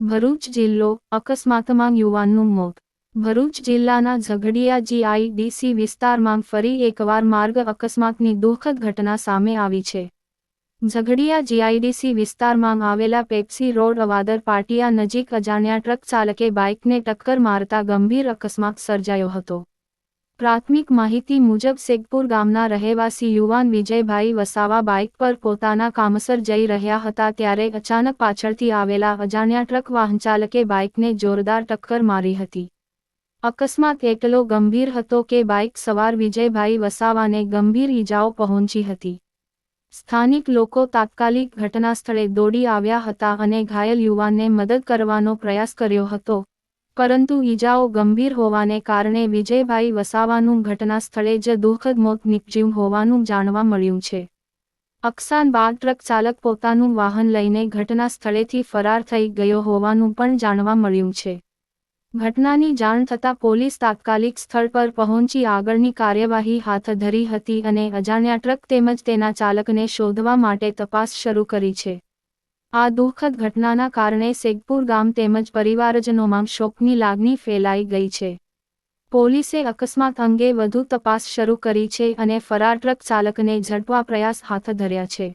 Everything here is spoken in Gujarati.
ભરૂચ જિલ્લો અકસ્માતમાં યુવાનનું મોત। ભરૂચ જિલ્લાના ઝઘડિયા જીઆઈડીસી વિસ્તારમાં ફરી એકવાર માર્ગ અકસ્માતની દુઃખદ ઘટના સામે આવી છે। ઝઘડિયા જીઆઈડીસી વિસ્તારમાં આવેલા પેપ્સી રોડ અવાદર પાટિયા નજીક અજાણ્યા ટ્રક ચાલકે બાઇકને ટક્કર મારતા ગંભીર અકસ્માત સર્જાયો હતો। પ્રાથમિક માહિતી મુજબ સેગપુર ગામના રહેવાસી યુવાન વિજયભાઈ વસાવા બાઇક પર પોતાના કામસર જઈ રહ્યા હતા ત્યારે અચાનક પાછળથી આવેલા અજાણ્યા ટ્રક વાહનચાલકે બાઇકને જોરદાર ટક્કર મારી હતી। અકસ્માત એટલો ગંભીર હતો કે બાઇક સવાર વિજયભાઈ વસાવાને ગંભીર ઈજાઓ પહોંચી હતી। સ્થાનિક લોકો તાત્કાલિક ઘટનાસ્થળે દોડી આવ્યા હતા અને ઘાયલ યુવાનને મદદ કરવાનો પ્રયાસ કર્યો હતો, પરંતુ ઈજાઓ ગંભીર હોવાને કારણે વિજયભાઈ વસાવાનું ઘટનાસ્થળે જ દુઃખદ મોત નીપજ્યું હોવાનું જાણવા મળ્યું છે। અકસ્માત બાદ ટ્રક ચાલક પોતાનું વાહન લઈને ઘટનાસ્થળેથી ફરાર થઈ ગયો હોવાનું પણ જાણવા મળ્યું છે। ઘટનાની જાણ થતાં પોલીસ તાત્કાલિક સ્થળ પર પહોંચી આગળની કાર્યવાહી હાથ ધરી હતી અને અજાણ્યા ટ્રક તેમજ તેના ચાલકને શોધવા માટે તપાસ શરૂ કરી છે। આ દુઃખદ ઘટનાના કારણે સેગપુર ગામ તેમજ પરિવારજનોમાં શોકની લાગણી ફેલાઈ ગઈ છે। પોલીસે અકસ્માત અંગે વધુ તપાસ શરૂ કરી છે અને ફરાર ટ્રક ચાલકને ઝડપવા પ્રયાસ હાથ ધર્યા છે।